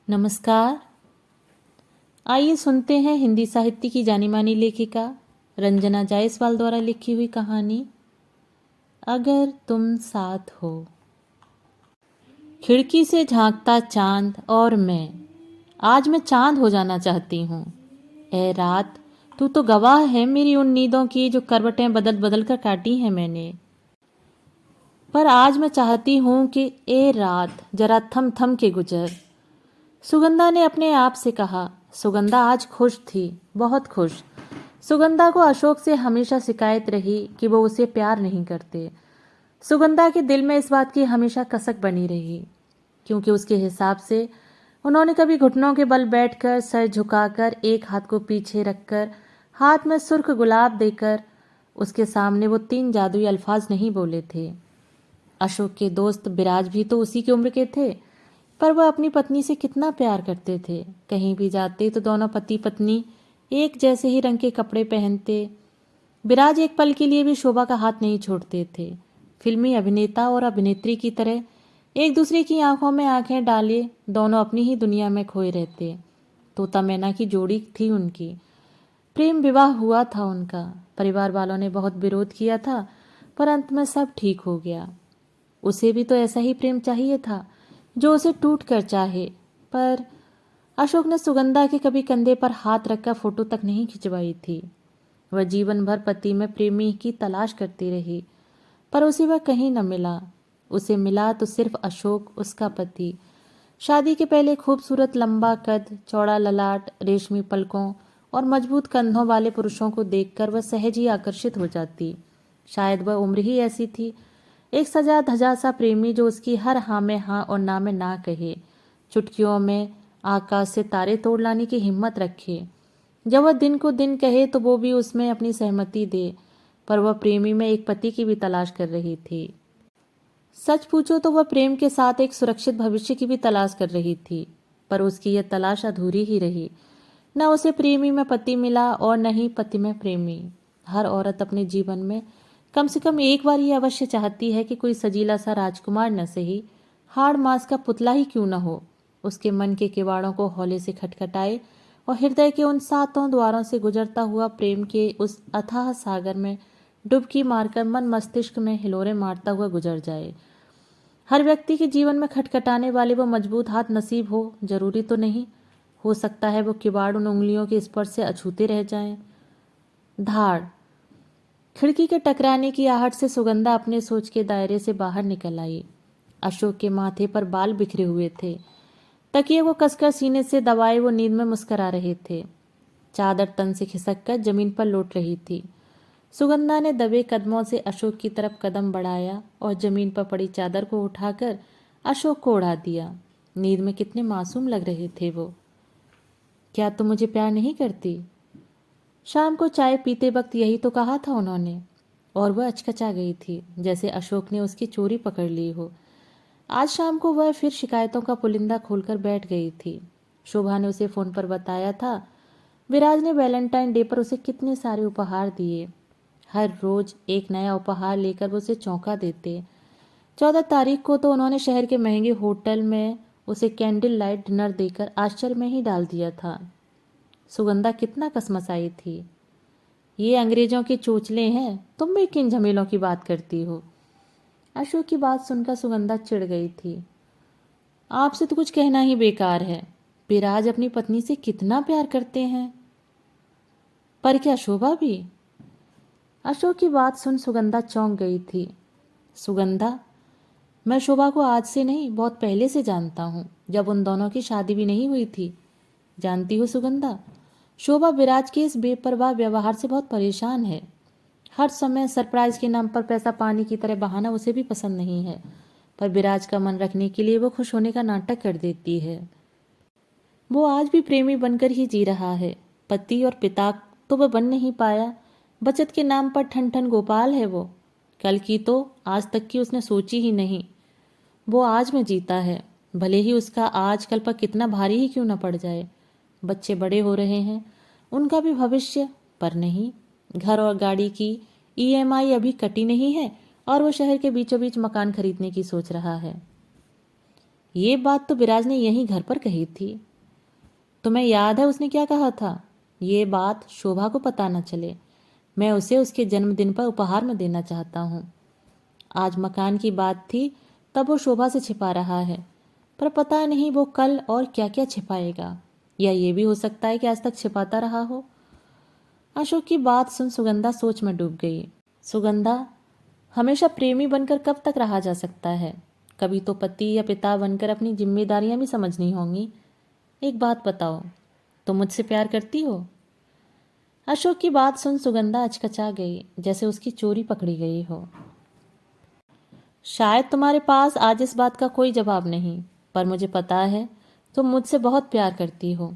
नमस्कार। आइए सुनते हैं हिंदी साहित्य की जानी मानी लेखिका रंजना जायसवाल द्वारा लिखी हुई कहानी अगर तुम साथ हो। खिड़की से झांकता चांद और आज मैं चांद हो जाना चाहती हूँ। ए रात, तू तो गवाह है मेरी उन नींदों की जो करवटें बदल बदल कर काटी हैं मैंने। पर आज मैं चाहती हूँ कि ए रात जरा थम थम के गुजर। सुगंधा ने अपने आप से कहा। सुगंधा आज खुश थी, बहुत खुश। सुगंधा को अशोक से हमेशा शिकायत रही कि वो उसे प्यार नहीं करते। सुगंधा के दिल में इस बात की हमेशा कसक बनी रही, क्योंकि उसके हिसाब से उन्होंने कभी घुटनों के बल बैठकर, सर झुकाकर, एक हाथ को पीछे रखकर, हाथ में सुर्ख गुलाब देकर उसके सामने वो 3 जादुई अल्फाज नहीं बोले थे। अशोक के दोस्त बिराज भी तो उसी की उम्र के थे, पर वह अपनी पत्नी से कितना प्यार करते थे। कहीं भी जाते तो दोनों पति पत्नी एक जैसे ही रंग के कपड़े पहनते। बिराज एक पल के लिए भी शोभा का हाथ नहीं छोड़ते थे। फिल्मी अभिनेता और अभिनेत्री की तरह एक दूसरे की आंखों में आंखें डाले दोनों अपनी ही दुनिया में खोए रहते। तोता मैना की जोड़ी थी उनकी। प्रेम विवाह हुआ था उनका। परिवार वालों ने बहुत विरोध किया था, पर अंत में सब ठीक हो गया। उसे भी तो ऐसा ही प्रेम चाहिए था जो उसे टूट कर चाहे। पर अशोक ने सुगंधा के कभी कंधे पर हाथ रखकर फोटो तक नहीं खिंचवाई थी। वह जीवन भर पति में प्रेमी की तलाश करती रही, पर उसे वह कहीं न मिला। उसे मिला तो सिर्फ अशोक, उसका पति। शादी के पहले खूबसूरत लंबा कद, चौड़ा ललाट, रेशमी पलकों और मजबूत कंधों वाले पुरुषों को देखकर वह सहज ही आकर्षित हो जाती। शायद वह उम्र ही ऐसी थी। एक सजा धजा सा प्रेमी जो उसकी हर हाँ में हाँ और ना में ना कहे, चुटकियों में आकाश से तारे तोड़ लाने की हिम्मत रखे। जब वह दिन को दिन कहे तो वो भी उसमें अपनी सहमति दे। पर वह प्रेमी में एक पति की भी तलाश कर रही थी। सच पूछो तो वह प्रेम के साथ एक सुरक्षित भविष्य की भी तलाश कर रही थी, पर उसकी यह तलाश अधूरी ही रही। न उसे प्रेमी में पति मिला और न ही पति में प्रेमी। हर औरत अपने जीवन में कम से कम एक बार ये अवश्य चाहती है कि कोई सजीला सा राजकुमार न सही, हाड़ मांस का पुतला ही क्यों न हो, उसके मन के किवाड़ों को हौले से खटखटाए और हृदय के उन 7 द्वारों से गुजरता हुआ प्रेम के उस अथाह सागर में डुबकी मारकर मन मस्तिष्क में हिलोरे मारता हुआ गुजर जाए। हर व्यक्ति के जीवन में खटखटाने वाले वो मजबूत हाथ नसीब हो, जरूरी तो नहीं। हो सकता है वो किवाड़ उन उंगलियों के स्पर्श से अछूते रह जाएं। धाड़। खिड़की के टकराने की आहट से सुगंधा अपने सोच के दायरे से बाहर निकल आई। अशोक के माथे पर बाल बिखरे हुए थे। तकिए को कसकर सीने से दबाए वो नींद में मुस्करा रहे थे। चादर तन से खिसक कर जमीन पर लौट रही थी। सुगंधा ने दबे कदमों से अशोक की तरफ कदम बढ़ाया और जमीन पर पड़ी चादर को उठाकर अशोक को उड़ा दिया। नींद में कितने मासूम लग रहे थे वो। क्या तुम मुझे प्यार नहीं करती? शाम को चाय पीते वक्त यही तो कहा था उन्होंने। और वह अचकचा गई थी, जैसे अशोक ने उसकी चोरी पकड़ ली हो। आज शाम को वह फिर शिकायतों का पुलिंदा खोलकर बैठ गई थी। शोभा ने उसे फोन पर बताया था विराज ने वैलेंटाइन डे पर उसे कितने सारे उपहार दिए। हर रोज एक नया उपहार लेकर वो उसे चौंका देते। 14 तारीख को तो उन्होंने शहर के महंगे होटल में उसे कैंडल लाइट डिनर देकर आश्चर्य में ही डाल दिया था। सुगंधा कितना कसमसाई थी। ये अंग्रेजों के चोचले हैं, तुम भी किन झमेलों की बात करती हो? अशोक की बात सुनकर सुगंधा चिढ़ गई थी। आपसे तो कुछ कहना ही बेकार है। विराज अपनी पत्नी से कितना प्यार करते हैं। पर क्या शोभा भी? अशोक की बात सुन सुगंधा चौंक गई थी। सुगंधा, मैं शोभा को आज से नहीं, बहुत पहले से जानता हूँ, जब उन दोनों की शादी भी नहीं हुई थी। जानती हो सुगंधा, शोभा विराज के इस बेपरवाह व्यवहार से बहुत परेशान है। हर समय सरप्राइज के नाम पर पैसा पानी की तरह बहाना उसे भी पसंद नहीं है, पर विराज का मन रखने के लिए वो खुश होने का नाटक कर देती है। वो आज भी प्रेमी बनकर ही जी रहा है। पति और पिता तो वह बन नहीं पाया। बचत के नाम पर ठन ठन गोपाल है वो। कल की तो आज तक की उसने सोची ही नहीं। वो आज में जीता है, भले ही उसका आज कल पर कितना भारी ही क्यों न पड़ जाए। बच्चे बड़े हो रहे हैं, उनका भी भविष्य, पर नहीं, घर और गाड़ी की ईएमआई अभी कटी नहीं है और वो शहर के बीचों बीच मकान खरीदने की सोच रहा है। ये बात तो विराज ने यहीं घर पर कही थी। तुम्हें याद है उसने क्या कहा था? ये बात शोभा को पता न चले। मैं उसे उसके जन्मदिन पर उपहार में देना चाहता हूँ। आज मकान की बात थी, तब वो शोभा से छिपा रहा है, पर पता नहीं वो कल और क्या क्या छिपाएगा। या ये भी हो सकता है कि आज तक छिपाता रहा हो। अशोक की बात सुन सुगंधा सोच में डूब गई। सुगंधा, हमेशा प्रेमी बनकर कब तक रहा जा सकता है? कभी तो पति या पिता बनकर अपनी जिम्मेदारियां भी समझनी होंगी। एक बात बताओ, तुम मुझसे प्यार करती हो? अशोक की बात सुन सुगंधा अचकचा गई, जैसे उसकी चोरी पकड़ी गई हो। शायद तुम्हारे पास आज इस बात का कोई जवाब नहीं, पर मुझे पता है तुम मुझसे बहुत प्यार करती हो।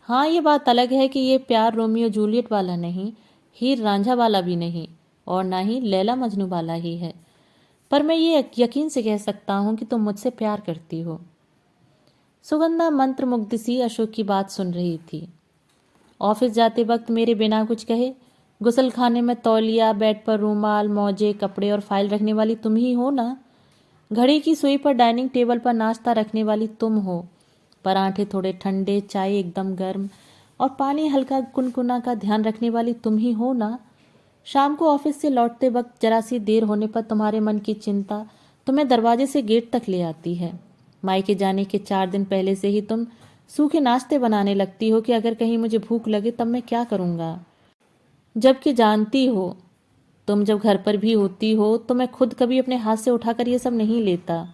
हाँ, ये बात अलग है कि ये प्यार रोमियो जूलियट वाला नहीं, हीर रांझा वाला भी नहीं, और ना ही लैला मजनू वाला ही है। पर मैं ये यकीन से कह सकता हूँ कि तुम मुझसे प्यार करती हो। सुगंधा मंत्रमुग्ध सी अशोक की बात सुन रही थी। ऑफिस जाते वक्त मेरे बिना कुछ कहे गुसल खाने में तौलिया, बेड पर रूमाल, मोजे, कपड़े और फाइल रखने वाली तुम ही हो ना? घड़ी की सुई पर डाइनिंग टेबल पर नाश्ता रखने वाली तुम हो। पराठे थोड़े ठंडे, चाय एकदम गर्म और पानी हल्का कुनकुना का ध्यान रखने वाली तुम ही हो ना? शाम को ऑफिस से लौटते वक्त जरा सी देर होने पर तुम्हारे मन की चिंता तुम्हें दरवाजे से गेट तक ले आती है। मायके जाने के 4 दिन पहले से ही तुम सूखे नाश्ते बनाने लगती हो कि अगर कहीं मुझे भूख लगे तब मैं क्या करूँगा। जबकि जानती हो, तुम जब घर पर भी होती हो तो मैं खुद कभी अपने हाथ से उठाकर ये सब नहीं लेता।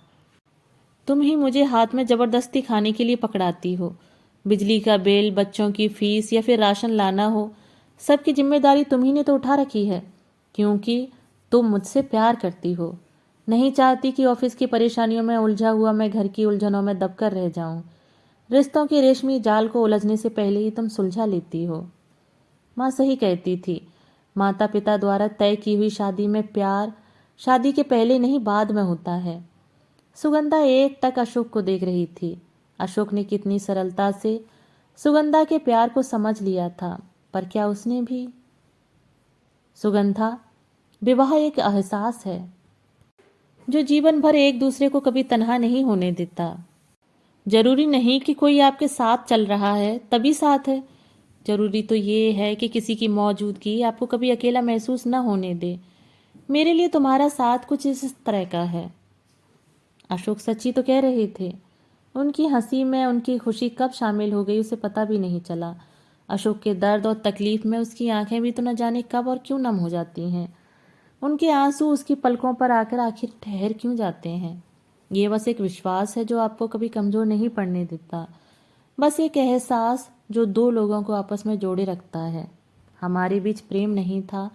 तुम ही मुझे हाथ में जबरदस्ती खाने के लिए पकड़ाती हो। बिजली का बिल, बच्चों की फीस या फिर राशन लाना हो, सबकी जिम्मेदारी तुम ही ने तो उठा रखी है, क्योंकि तुम मुझसे प्यार करती हो। नहीं चाहती कि ऑफिस की परेशानियों में उलझा हुआ मैं घर की उलझनों में दबकर रह जाऊं। रिश्तों के रेशमी जाल को उलझने से पहले ही तुम सुलझा लेती हो। माँ सही कहती थी, माता पिता द्वारा तय की हुई शादी में प्यार शादी के पहले नहीं बाद में होता है। सुगंधा एक टक अशोक को देख रही थी। अशोक ने कितनी सरलता से सुगंधा के प्यार को समझ लिया था, पर क्या उसने भी? सुगंधा, विवाह एक एहसास है जो जीवन भर एक दूसरे को कभी तन्हा नहीं होने देता। जरूरी नहीं कि कोई आपके साथ चल रहा है तभी साथ है। जरूरी तो ये है कि किसी की मौजूदगी आपको कभी अकेला महसूस न होने दे। मेरे लिए तुम्हारा साथ कुछ इस तरह का है। अशोक सच्ची तो कह रहे थे। उनकी हंसी में उनकी खुशी कब शामिल हो गई उसे पता भी नहीं चला। अशोक के दर्द और तकलीफ में उसकी आंखें भी तो न जाने कब और क्यों नम हो जाती हैं। उनके आंसू उसकी पलकों पर आकर आखिर ठहर क्यों जाते हैं। ये बस एक विश्वास है जो आपको कभी कमजोर नहीं पड़ने देता। बस एक एहसास जो दो लोगों को आपस में जोड़े रखता है। हमारे बीच प्रेम नहीं था,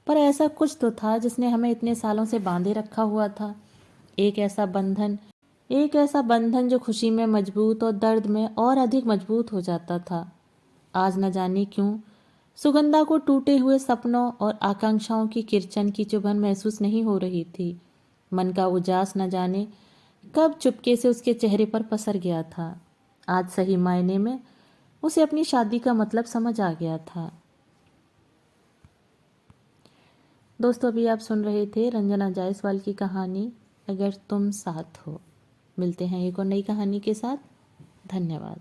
पर ऐसा कुछ तो था जिसने हमें इतने सालों से बांधे रखा हुआ था। एक ऐसा बंधन एक ऐसा बंधन जो खुशी में मजबूत और दर्द में और अधिक मजबूत हो जाता था। आज न जाने क्यों सुगंधा को टूटे हुए सपनों और आकांक्षाओं की किरचन की चुभन महसूस नहीं हो रही थी। मन का उजास न जाने कब चुपके से उसके चेहरे पर पसर गया था। आज सही मायने में उसे अपनी शादी का मतलब समझ आ गया था। दोस्तों, अभी आप सुन रहे थे रंजना जायसवाल की कहानी अगर तुम साथ हो। मिलते हैं एक और नई कहानी के साथ। धन्यवाद।